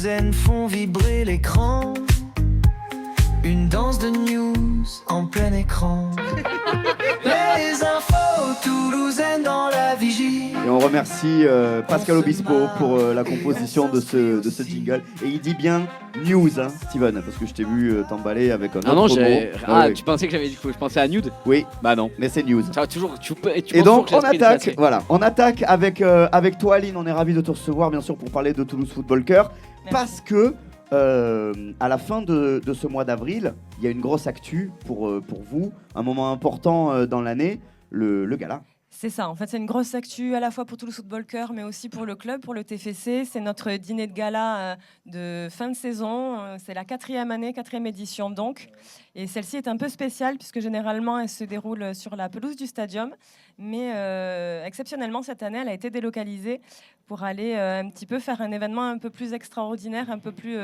toulousaines font vibrer l'écran. Une danse de news en plein écran. Les infos toulousaines dans la vigie. Et on remercie Pascal Obispo pour la composition de ce jingle. Et il dit bien news, hein, Steven, parce que je t'ai vu t'emballer avec un autre mot. Ouais. Tu pensais que j'avais dit que je pensais à nude? Oui. Bah non. Mais c'est news. Ça va toujours, et donc on attaque, on attaque avec toi, Aline. On est ravis de te recevoir, bien sûr, pour parler de Toulouse Football Cœur. Parce que à la fin de ce mois d'avril, il y a une grosse actu pour vous, un moment important dans l'année, le gala. C'est ça, en fait c'est une grosse actu à la fois pour Toulouse Football Cœur mais aussi pour le club, pour le TFC. C'est notre dîner de gala de fin de saison, c'est la 4e édition donc. Et celle-ci est un peu spéciale puisque généralement elle se déroule sur la pelouse du stadium. Mais exceptionnellement cette année elle a été délocalisée pour aller un petit peu faire un événement un peu plus extraordinaire, un peu plus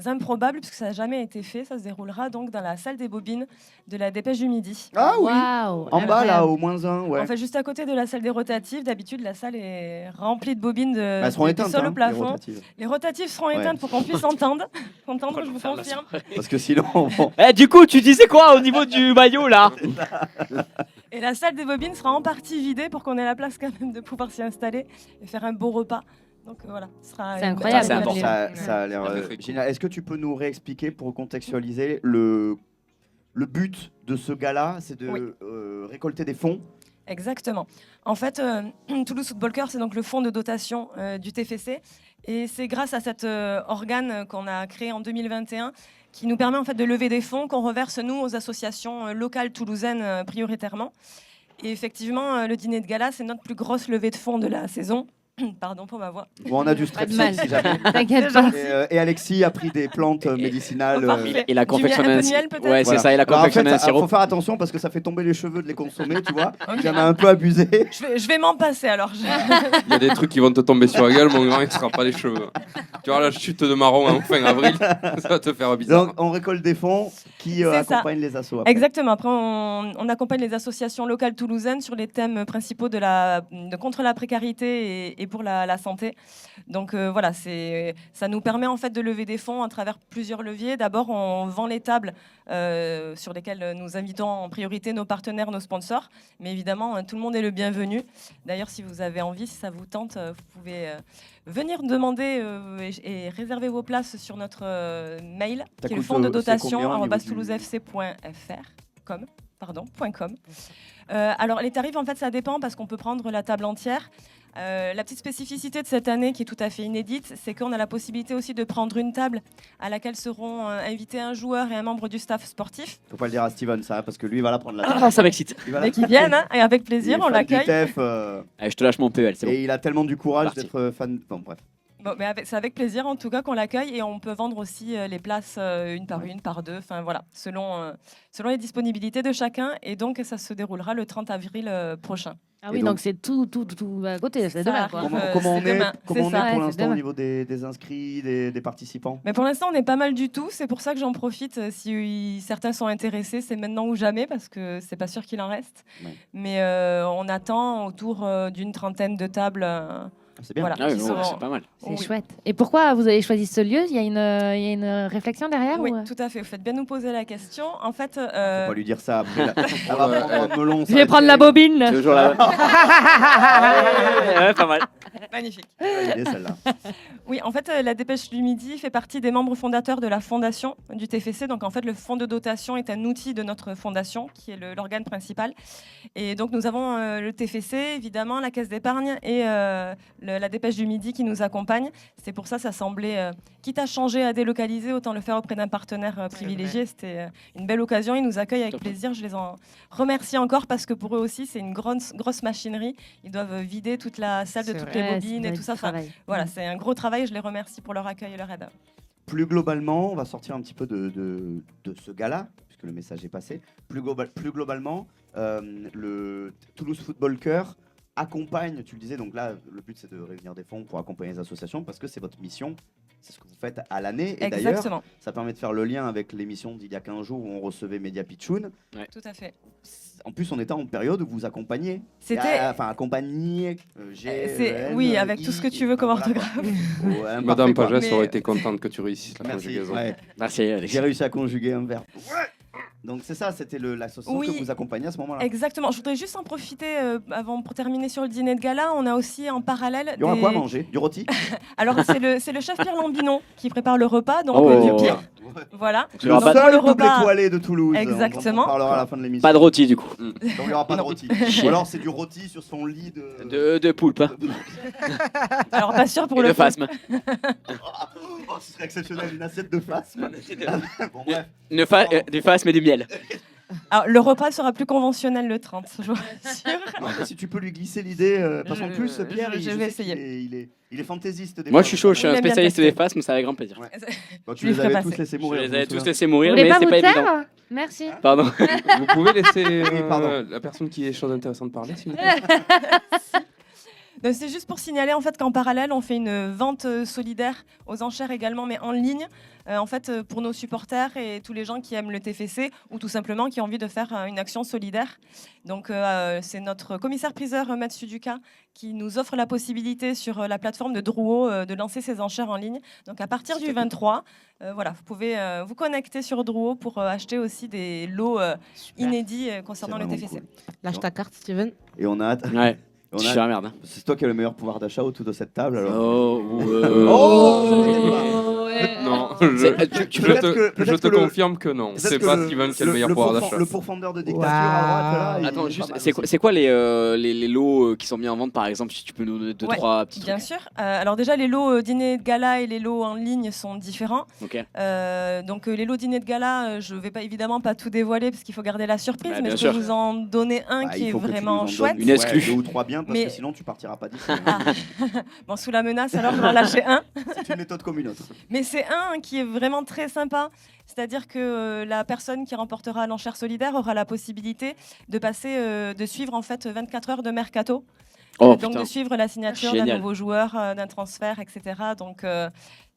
improbable puisque ça n'a jamais été fait. Ça se déroulera donc dans la salle des bobines de la Dépêche du Midi. Ah oui, Waouh, en bas là, au -1, ouais. En fait, juste à côté de la salle des rotatives, d'habitude, la salle est remplie de bobines Elles seront du éteintes, sol au les plafond. rotatives. Les rotatives seront éteintes pour qu'on puisse entendre, je vous confirme. Parce que sinon, bon. Du coup, tu disais quoi au niveau du maillot là? Et la salle des bobines sera en partie vidée pour qu'on ait la place quand même de pouvoir s'y installer et faire un beau repas. Donc voilà, ce sera C'est incroyable. C'est important. Ça a l'air génial. Est-ce que tu peux nous réexpliquer pour contextualiser le but de ce gala, c'est de récolter des fonds? Exactement. En fait, Toulouse Football Cœur, c'est donc le fonds de dotation du TFC. Et c'est grâce à cet organe qu'on a créé en 2021 qui nous permet en fait de lever des fonds qu'on reverse nous aux associations locales toulousaines prioritairement. Et effectivement, le dîner de gala, c'est notre plus grosse levée de fonds de la saison. Pardon pour ma voix. Bon, on a du Pas de strepsil mal. si jamais. T'inquiète pas. Et Alexis a pris des plantes médicinales. Et la confectionne un peu un de miel, peut-être. Ouais, c'est Voilà. ça, et la Alors, en fait, confectionne un il sirop. faut faire attention parce que ça fait tomber les cheveux de les consommer, tu vois. Il y en a un peu abusé. Je vais m'en passer alors. Il y a des trucs qui vont te tomber sur la gueule, mon grand, il ne sera pas les cheveux. Tu vois la chute de marron en fin avril, ça va te faire bizarre. Donc, on récolte des fonds qui C'est ça. accompagnent les assos. Après. Exactement. Après, on accompagne les associations locales toulousaines sur les thèmes principaux de contre la précarité et pour la santé. Donc voilà, ça nous permet en fait de lever des fonds à travers plusieurs leviers. D'abord, on vend les tables sur lesquelles nous invitons en priorité nos partenaires, nos sponsors. Mais évidemment, tout le monde est le bienvenu. D'ailleurs, si vous avez envie, si ça vous tente, vous pouvez venir demander et réserver vos places sur notre mail, qui est le fonds de dotation @toulousefc.fr.com. Alors les tarifs en fait ça dépend parce qu'on peut prendre la table entière. La petite spécificité de cette année qui est tout à fait inédite, c'est qu'on a la possibilité aussi de prendre une table à laquelle seront invités un joueur et un membre du staff sportif. Faut pas le dire à Steven ça, parce que lui il va la prendre la Ça m'excite. Mais qui viennent, hein, et avec plaisir, on l'accueille. Je te lâche mon PEL, c'est bon. Et il a tellement du courage Parti. d'être fan. Bon, bref. Bon, mais c'est avec plaisir en tout cas qu'on l'accueille et on peut vendre aussi les places une par deux, enfin voilà, selon les disponibilités de chacun et donc ça se déroulera le 30 avril prochain. Ah oui, donc- donc c'est tout à côté, c'est Ça demain. arrive. Quoi. Comment c'est demain, on c'est est ça. Ouais, pour c'est l'instant au demain. niveau des inscrits, des participants? Mais pour l'instant, on est pas mal du tout. C'est pour ça que j'en profite. Si certains sont intéressés, c'est maintenant ou jamais parce que c'est pas sûr qu'il en reste. Ouais. Mais on attend autour d'une trentaine de tables. C'est bien. Voilà, Ah oui, qui bon, seront- c'est pas mal. C'est Oui. chouette. Et pourquoi vous avez choisi ce lieu? Il y a une réflexion derrière Oui, ou... tout à fait. Vous faites bien nous poser la question. En fait, Faut pas lui dire ça après. Elle va prendre un melon. Je vais prendre la bobine. Toujours la ouais, pas mal. magnifique. Idée, celle-là. Oui, en fait, la Dépêche du Midi fait partie des membres fondateurs de la fondation du TFC. Donc, en fait, le fonds de dotation est un outil de notre fondation, qui est l'organe principal. Et donc, nous avons le TFC, évidemment, la Caisse d'épargne et la Dépêche du Midi qui nous accompagne. C'est pour ça, ça semblait, quitte à changer, à délocaliser, autant le faire auprès d'un partenaire privilégié. C'était une belle occasion. Ils nous accueillent avec plaisir. Je les en remercie encore parce que pour eux aussi, c'est une grosse machinerie. Ils doivent vider toute la salle de toutes les bobines et tout ça. Enfin, voilà, c'est un gros travail. Je les remercie pour leur accueil et leur aide. Plus globalement, on va sortir un petit peu de ce gala, puisque le message est passé. Plus globalement, le Toulouse Football Cœur, accompagne, tu le disais, donc là, le but c'est de réunir des fonds pour accompagner les associations parce que c'est votre mission, c'est ce que vous faites à l'année. Et d'ailleurs, Exactement, ça permet de faire le lien avec l'émission d'il y a 15 jours où on recevait Media Pitchoun. tout à fait. En plus, on était en période où vous accompagnez. C'était. Enfin, accompagner. Oui, avec tout ce que tu veux comme orthographe. Madame Pagès Mais- aurait été contente que tu réussisses la Merci. conjugaison. Ouais. Merci, Alex. J'ai réussi à conjuguer un verbe. Donc c'est ça, c'était l'association Oui. que vous accompagnez à ce moment-là. Exactement. Je voudrais juste en profiter avant pour terminer sur le dîner de gala. On a aussi en parallèle. Il y aura quoi à manger? Du rôti? Alors c'est le chef Pierre Lambinon qui prépare le repas, donc Oh. du pire. Voilà. Il y aura Le pas, Dans seul le double repas- étoilé de Toulouse. Exactement. On en parlera à la fin de l'émission. pas de rôti du coup. Donc il n'y aura pas de rôti. Ou alors c'est du rôti sur son lit de... De poulpe. Hein. Alors pas sûr pour Et le de coup. phasme. Oh, ce serait exceptionnel, une assiette de face. Bon bref. Du phasme et du miel. Alors, le repas sera plus conventionnel le 30, je vous rassure. Non, si tu peux lui glisser l'idée, parce qu'en plus Pierre, je je vais sais qu'il essayer. il est fantaisiste. Des Moi fois, je suis chaud, je suis Il un aime bien spécialiste tester. des phasmes, ça avec grand plaisir. Ouais. Bon, tu Je lui les ferai avais passer. tous laissés Je mourir. les je me avais tous souviens. laissés Vous mourir, voulez mais pas c'est vous pas évident. taire? Merci. Pardon. Vous pouvez laisser Oui, pardon. la personne qui a des choses intéressantes parler, s'il vous plaît. Donc, c'est juste pour signaler en fait qu'en parallèle, on fait une vente solidaire aux enchères également, mais en ligne, en fait, pour nos supporters et tous les gens qui aiment le TFC ou tout simplement qui ont envie de faire une action solidaire. Donc, c'est notre commissaire-priseur Mathieu Ducas qui nous offre la possibilité sur la plateforme de Drouot de lancer ses enchères en ligne. Donc, à partir du 23, voilà, vous pouvez vous connecter sur Drouot pour acheter aussi des lots inédits concernant C'est le vraiment TFC. cool. Lâche ta carte, Steven. Et on a hâte. Ouais, on je a suis hâte. la merde. Hein. C'est toi qui as le meilleur pouvoir d'achat autour de cette table. Alors. Non, Tu je peux- te confirme que non. Peut-être C'est que pas le- Steven qui a le meilleur pouvoir d'achat. Le pourfendeur de dictature à droite, là. il Attends, est juste, pas mal c'est aussi. quoi les lots qui sont mis en vente par exemple? Si tu peux nous donner deux, Ouais, trois petits Bien trucs. sûr. Alors déjà, les lots dîner de gala et les lots en ligne sont différents. Ok. Donc les lots dîner de gala, je ne vais pas évidemment pas tout dévoiler parce qu'il faut garder la surprise, Bah, mais bien je peux sûr. vous en donner un Bah, qui il est faut que tu nous en vraiment donnes, chouette. Une exclue. 2 ou 3 bien, parce Mais- que sinon tu partiras pas d'ici. Ah. Bon, sous la menace, alors je vais en lâcher un. C'est une méthode comme une autre. Mais c'est un qui est vraiment très sympa. C'est-à-dire que la personne qui remportera l'enchère solidaire aura la possibilité de passer, de suivre en fait 24 heures de mercato. Oh Donc putain. de suivre la signature d'un Génial. nouveau joueur, d'un transfert, etc. Donc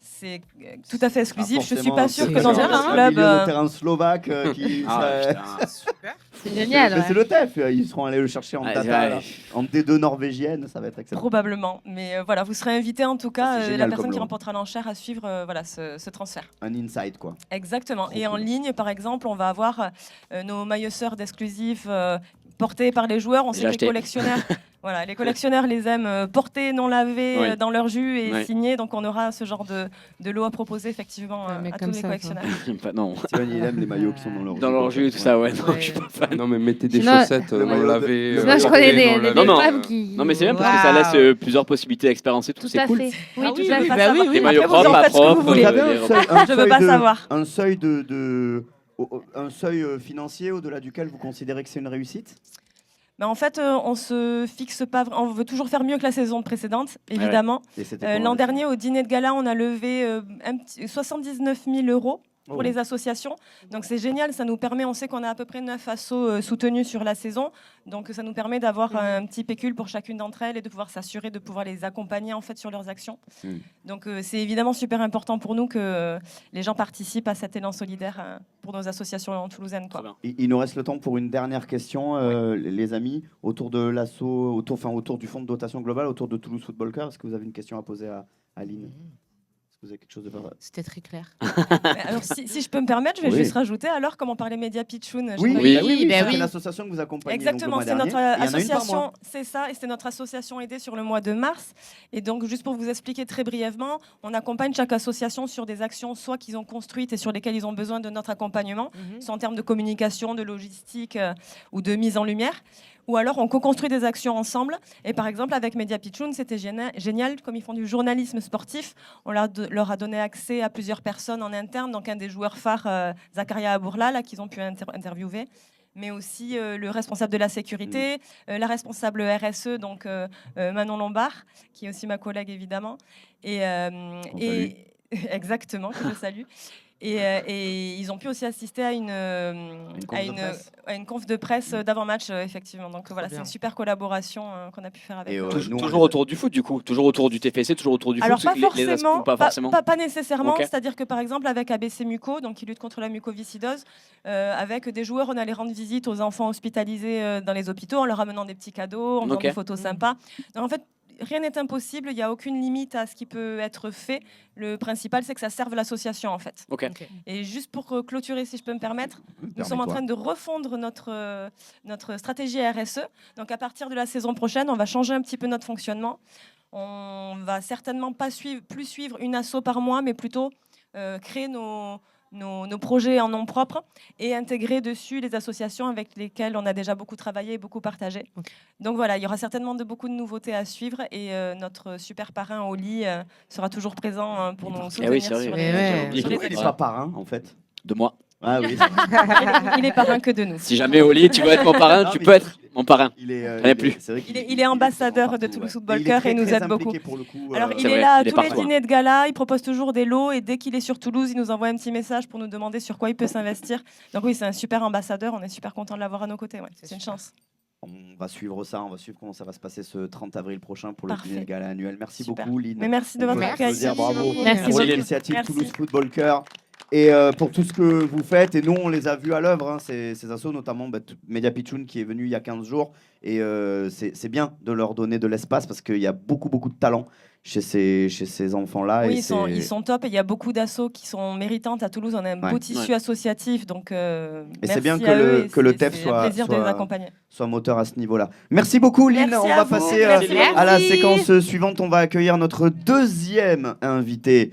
c'est tout à fait exclusif. Je suis Forcément, pas sûre c'est que dans un un club. milieu de terrain slovaque qui. Ah, ça- putain. C'est génial. Mais ouais. c'est le TEF, ils seront allés le chercher en Ouais, data, ouais. là, en D2 norvégienne, ça va être excellent. Probablement, mais voilà, vous serez invité en tout cas, c'est génial la comme personne qui lot. remportera l'enchère à suivre voilà, ce transfert. Un inside quoi. Exactement. Trop Et en cool. ligne, par exemple, on va avoir nos maillot-sœurs d'exclusifs portés par les joueurs. On sait J'ai que les acheté. collectionneurs, voilà, les collectionneurs les aiment portés, non lavés, Oui. dans leur jus et Oui. signés. Donc on aura ce genre de lot à proposer effectivement Un mec à comme tous les ça, collectionneurs. J'aime pas, non. Steven, il aime les maillots qui sont dans leur Dans leur jus et tout ça, ouais. Non, Ouais. je suis pas fan. Non, mais mettez des Sinon- chaussettes Le non maillot de- lavées. Sinon, je portées, connais non des lavées. Non, femmes qui. Non, mais c'est bien parce que ça laisse plusieurs possibilités d'expérience et tout. Tout C'est à cool. fait. Oui, Ah tout oui, à oui, fait. bah oui, Des oui. maillots Après, vous propres, en pas faites ce que vous propres. voulez. Vous avez un Je veux seuil pas de- savoir. Un seuil un seuil financier au-delà duquel vous considérez que c'est une réussite? Mais en fait, on se fixe pas. On veut toujours faire mieux que la saison précédente, évidemment. Et c'était quoi, L'an le- dernier, au dîner de gala, on a levé 79 000 euros pour Oh. les associations. Donc c'est génial, ça nous permet, on sait qu'on a à peu près 9 assos soutenus sur la saison. Donc ça nous permet d'avoir un petit pécule pour chacune d'entre elles et de pouvoir s'assurer de pouvoir les accompagner en fait sur leurs actions. Mm. Donc c'est évidemment super important pour nous que les gens participent à cet élan solidaire pour nos associations toulousaines. Très Quoi. bien. Il nous reste le temps pour une dernière question, les amis, autour de l'asso, autour du fonds de dotation globale, autour de Toulouse Football Club. Est-ce que vous avez une question à poser à Aline? Est-ce que vous avez quelque chose de faire? C'était très clair. Alors si je peux me permettre, je vais Oui. juste rajouter alors, comme on parlait Média Pitchoun. Oui, j'aimerais- Oui. bah oui, bah c'est oui. l'association que vous accompagnez. Exactement, donc, le c'est mois notre dernier. Et il y en a une par association, mois. c'est ça, et c'est notre association aidée sur le mois de mars. Et donc, juste pour vous expliquer très brièvement, on accompagne chaque association sur des actions, soit qu'ils ont construites et sur lesquelles ils ont besoin de notre accompagnement, soit en termes de communication, de logistique ou de mise en lumière. Ou alors, on co-construit des actions ensemble. Et par exemple, avec Media Pitchoun, c'était génial. Comme ils font du journalisme sportif, on leur a donné accès à plusieurs personnes en interne. Donc, un des joueurs phares, Zakaria Abourla, là, qu'ils ont pu interviewer. Mais aussi le responsable de la sécurité, la responsable RSE, donc Manon Lombard, qui est aussi ma collègue, évidemment. Et salue. exactement, que je salue. Et ils ont pu aussi assister à une conf de presse d'avant-match, effectivement. Donc voilà, c'est bien. une super collaboration qu'on a pu faire avec eux. Nous, Toujours autour du foot, du coup. Toujours autour du TFC, toujours autour du Alors foot. pas les aspects forcément, ou pas forcément. pas nécessairement. Ok. C'est-à-dire que par exemple avec ABC Muco, donc qui lutte contre la mucoviscidose, avec des joueurs, on allait rendre visite aux enfants hospitalisés dans les hôpitaux en leur amenant des petits cadeaux, en faisant Ok. des photos sympas. Donc, en fait, rien n'est impossible. Il n'y a aucune limite à ce qui peut être fait. Le principal, c'est que ça serve l'association en fait. Ok. Et juste pour clôturer, si je peux me permettre, nous sommes en train de refondre notre stratégie RSE. Donc à partir de la saison prochaine, on va changer un petit peu notre fonctionnement. On va certainement plus suivre une asso par mois, mais plutôt créer nos projets en nom propre et intégrer dessus les associations avec lesquelles on a déjà beaucoup travaillé et beaucoup partagé. Donc voilà, il y aura certainement beaucoup de nouveautés à suivre et notre super parrain Oli sera toujours présent pour nous soutenir. oui, c'est vrai. sur Eh les- ouais. sur les Il n'est émissions. pas parrain, en fait. De moi. Ah oui. Il est parrain que de nous. Si jamais Oli, tu veux être mon parrain, Non, tu mais peux être mon parrain. Il est, J'en ai plus. C'est vrai qu'il Il est ambassadeur de Toulouse Football Club et il nous aide beaucoup. Pour le coup, Alors, C'est il est vrai, là à il est tous les partout, dîners de gala, il propose toujours des lots et dès qu'il est sur Toulouse, il nous envoie un petit message pour nous demander sur quoi il peut s'investir. Donc oui, c'est un super ambassadeur, on est super content de l'avoir à nos côtés. Ouais. C'est une chance. on va suivre ça, on va suivre comment ça va se passer ce 30 avril prochain pour le Parfait. dîner de gala annuel. Merci Super. beaucoup, Lynn. Mais merci de On votre peut accueil. applaudir, bravo Merci pour beaucoup. l'initiative Merci. Toulouse Football Cœur. Et pour tout ce que vous faites, et nous on les a vus à l'œuvre, hein, ces assos, notamment Media Pitchoun qui est venu il y a 15 jours. Et c'est bien de leur donner de l'espace parce qu'il y a beaucoup de talent chez ces enfants-là. Oui, et ils sont top et il y a beaucoup d'assos qui sont méritantes. À Toulouse, on a un beau tissu associatif. Donc, Et c'est bien que le TEF C'est un plaisir de les accompagner. soit moteur à ce niveau-là. Merci beaucoup, Lynn. Merci On à va vous. passer Merci. à la séquence suivante. On va accueillir notre deuxième invité